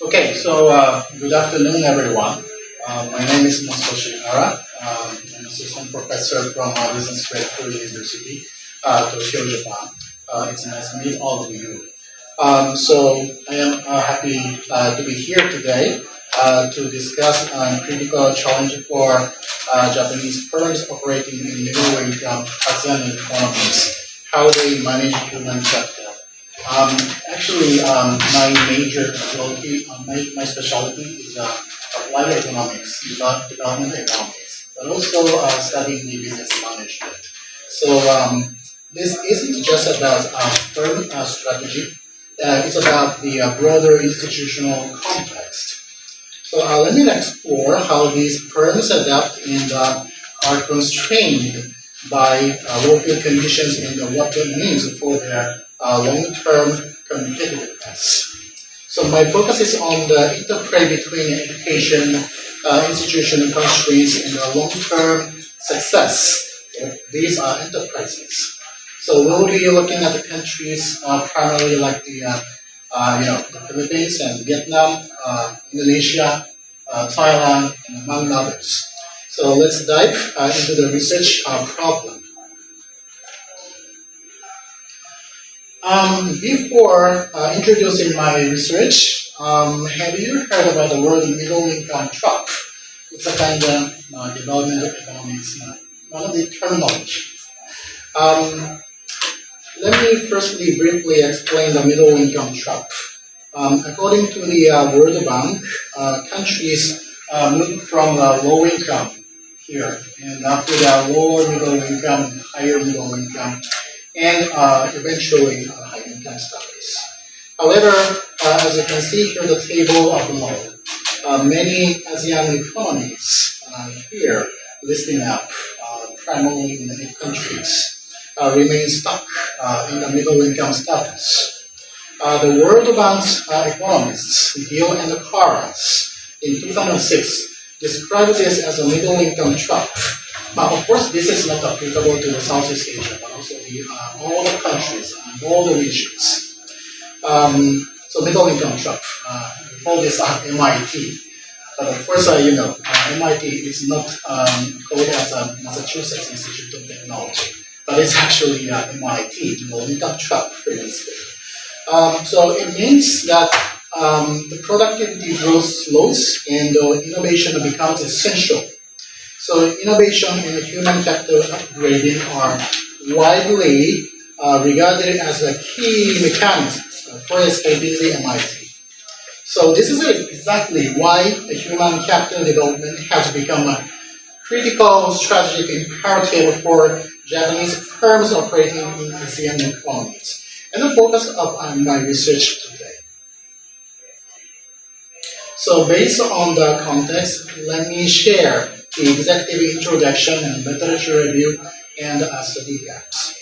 Okay, so good afternoon, everyone. My name is Masashi Hara. I'm assistant professor from Business School University, Tokyo, Japan. It's nice to meet all of you. So I am happy to be here today to discuss critical challenge for Japanese firms operating in middle-income ASEAN economies, how they manage human capital. My major specialty, my specialty is applied economics, development economics, but also studying the business management. So this isn't just about firm strategy, it's about the broader institutional context. So let me explore how these firms adapt and are constrained by local conditions and what that means for their long-term competitiveness. So my focus is on the interplay between education, institutional constraints, and the long-term success of these enterprises. So we'll be looking at the countries primarily like the Philippines and Vietnam, Indonesia, Thailand, and among others. So let's dive into the research problem. Before introducing my research, have you heard about the word middle income trap? It's a kind of development of economics, one of the terminology. Let me firstly briefly explain the middle income trap. According to the World Bank, countries move from low income here and up to the lower middle income, higher middle income, and eventually high income status. However, as you can see here, the table below, many ASEAN economies here listing up, primarily in the 8 countries, remain stuck in the middle income status. The World Bank's economists, Gill and Carras, in 2006, described this as a middle income trap. Of course, this is not applicable to the Southeast Asia, but also all the countries and all the regions. So middle income trap, we call this MIT. But of course, MIT is not called as a Massachusetts Institute of Technology, but it's actually MIT, middle income trap, previously. So it means that the productivity growth slows and innovation becomes essential. So innovation and human capital upgrading are widely regarded as a key mechanisms for escaping the MIT. So this is exactly why human capital development has become a critical strategic imperative for Japanese firms operating in ASEAN economies, and the focus of my research today. So based on the context, let me share the executive introduction and literature review and study gaps.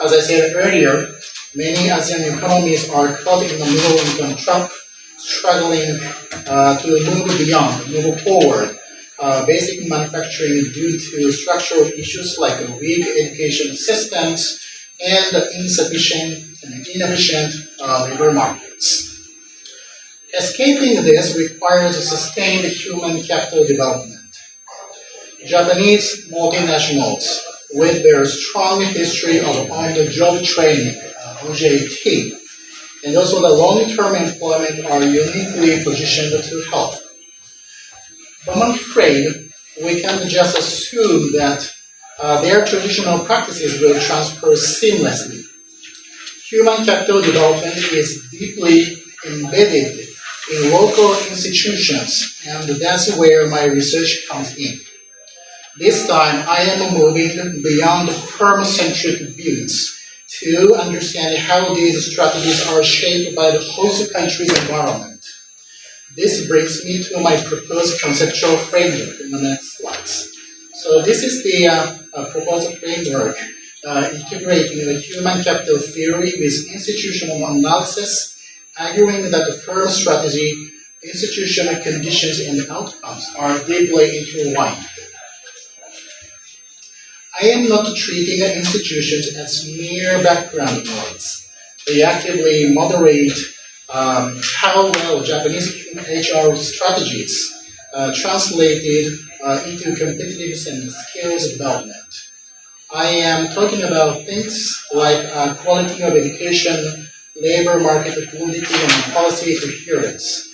As I said earlier, many ASEAN economies are caught in the middle income trap, struggling to move forward basic manufacturing due to structural issues like weak education systems and insufficient and inefficient labor markets. Escaping this requires sustained human capital development. Japanese multinationals, with their strong history of on-the-job training, OJT, and also the long-term employment are uniquely positioned to help. But I'm afraid we can't just assume that their traditional practices will transfer seamlessly. Human capital development is deeply embedded in local institutions, and that's where my research comes in. This time, I am moving beyond firm-centric views to understand how these strategies are shaped by the host country's environment. This brings me to my proposed conceptual framework in the next slides. So this is the proposed framework integrating the human capital theory with institutional analysis, arguing that the firm strategy, institutional conditions, and outcomes are deeply intertwined. I am not treating institutions as mere background noise. They actively moderate how well Japanese HR strategies translated into competitiveness and skills development. I am talking about things like quality of education, labor market fluidity, and policy coherence.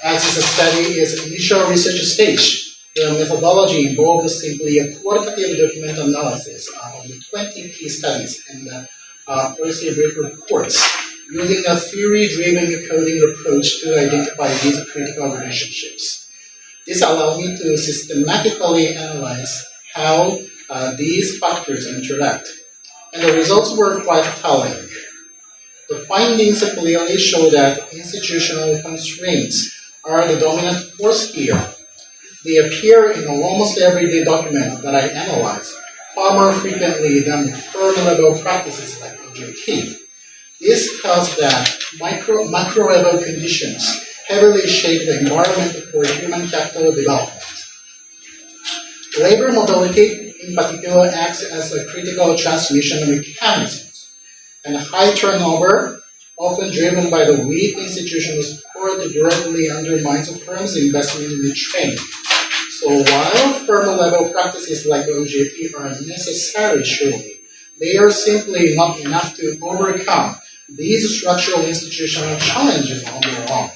As the study is initial research stage, the methodology involves simply a qualitative document analysis of the 20 key studies and policy brief reports, using a theory-driven coding approach to identify these critical relationships. This allowed me to systematically analyze how these factors interact, and the results were quite telling. The findings clearly show that institutional constraints are the dominant force here. They appear in almost every document that I analyze, far more frequently than firm-level practices like OJT. This tells that macro-level conditions heavily shape the environment for human capital development. Labor mobility, in particular, acts as a critical transmission mechanism, and high turnover, often driven by the weak institutional support, directly undermines a firm's investment in training. So while firm-level practices like OJT are necessary, surely, they are simply not enough to overcome these structural institutional challenges on their own.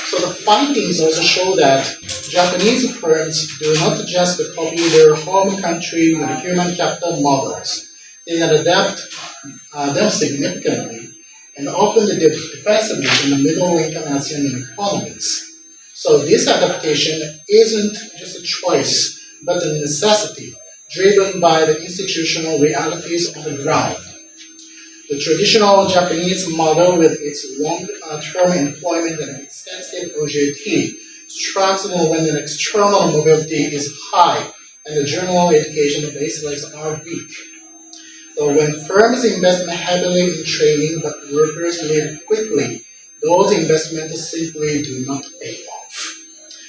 So the findings also show that Japanese firms do not just copy their home country with human capital models. They adapt them significantly and often defensively in the middle-income ASEAN economies. So this adaptation isn't just a choice, but a necessity driven by the institutional realities on the ground. The traditional Japanese model with its long-term employment and extensive OJT struggles when the external mobility is high and the general education baselines are weak. So when firms invest heavily in training but workers leave quickly, those investments simply do not pay off.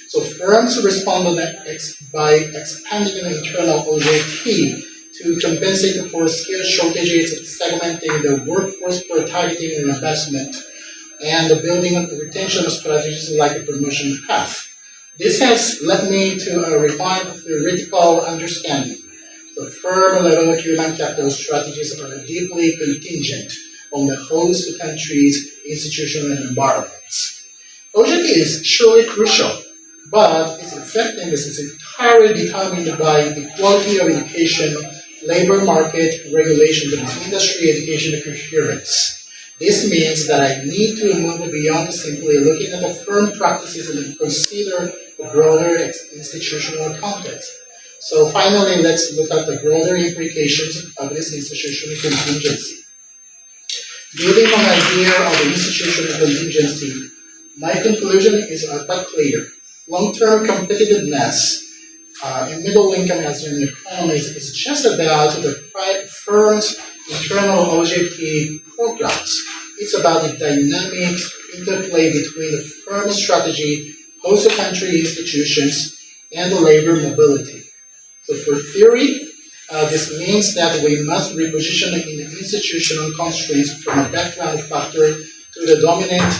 So firms respond by expanding the internal OJT to compensate for skill shortages, segmenting the workforce for targeting and investment, and building up retention strategies like a promotion path. This has led me to a refined theoretical understanding. The firm-level human capital strategies are deeply contingent on the host country's institutional environments. OJT is surely crucial, but its effectiveness is entirely determined by the quality of education, labor market regulations, and industry education coherence. This means that I need to move beyond simply looking at the firm practices and consider the broader institutional context. So finally, let's look at the broader implications of this institutional contingency. Building on the idea of the institutional contingency, my conclusion is quite clear. Long-term competitiveness in middle-income ASEAN economies is just about the firm's internal OJT programs. It's about the dynamic interplay between the firm's strategy, host country institutions, and the labor mobility. So for theory, this means that we must reposition in the institutional constraints from a background factor to the dominant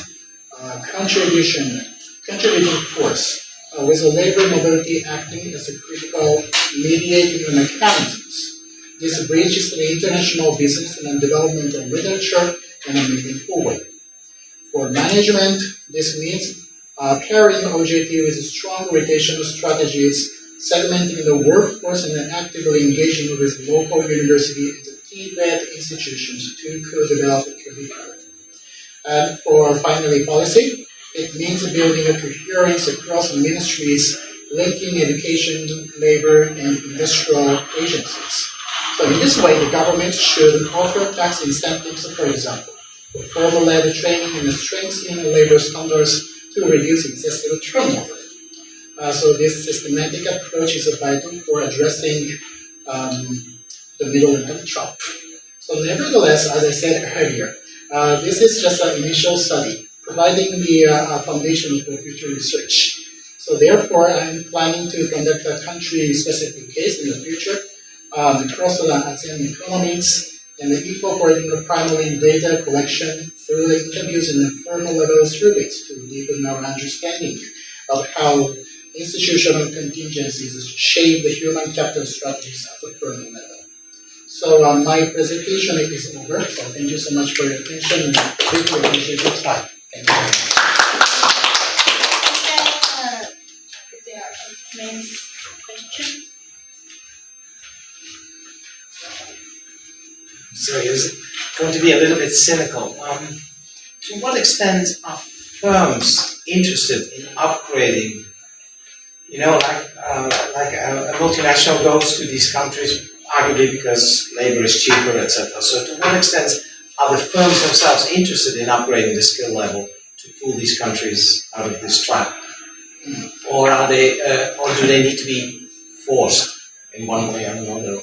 contributing force, with the labor mobility acting as a critical mediating mechanisms. This bridges the international business and developmental literature and moving forward. For management, this means pairing OJT with strong rotational strategies, segmenting the workforce and actively engaging with local universities and Tibet institutions to co-develop a curriculum. And for finally policy, it means building a coherence across ministries, linking education, labor, and industrial agencies. So in this way, the government should offer tax incentives, for example, for formal-led training and strengthening labor standards to reduce excessive turnover. So this systematic approach is vital for addressing the middle-income trap. So nevertheless, as I said earlier, this is just an initial study, providing the foundation for future research. So therefore, I'm planning to conduct a country-specific case in the future across the ASEAN economies and the equal for primarily data collection through the interviews and informal level surveys to deepen our understanding of how institutional contingencies shape the human capital strategies at the firm level. So my presentation is over. So thank you so much for your attention and really appreciate your time. Thank you. If there are any questions. So it's going to be a little bit cynical. To what extent are firms interested in upgrading? You know, like a multinational goes to these countries arguably because labor is cheaper, etc. So to what extent are the firms themselves interested in upgrading the skill level to pull these countries out of this trap? Or are they, or do they need to be forced in one way or another?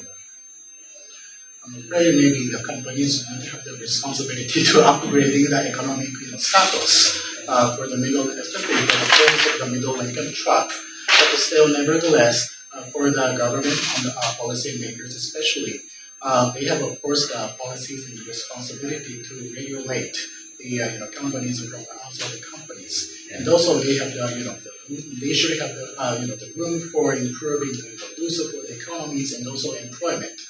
I'm afraid maybe the companies don't have the responsibility to upgrading the economic status for the middle, especially for the firms of the middle income track. But still, nevertheless, for the government and the policymakers especially, they have of course the policies and the responsibility to regulate the companies from the outside the companies, and also they have they should have the room for improving the use of the economies and also employment.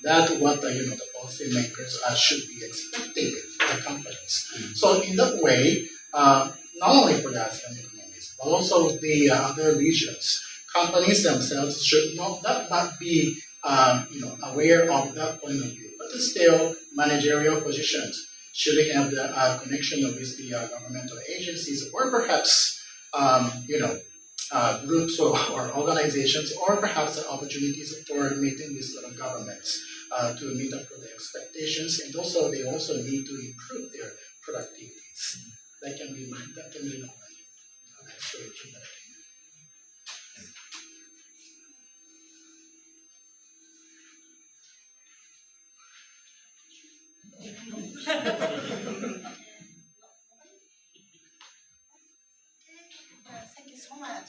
That's what the policymakers should be expecting from the companies. So in that way, not only for the ASEAN economies, but also the other regions, companies themselves should not be aware of that point of view, but still managerial positions should have the connection with the governmental agencies, or perhaps groups or organizations, or perhaps opportunities for meeting with the governments to meet up with the expectations, and also they also need to improve their productivities. That can be an explanation that Thank you so much.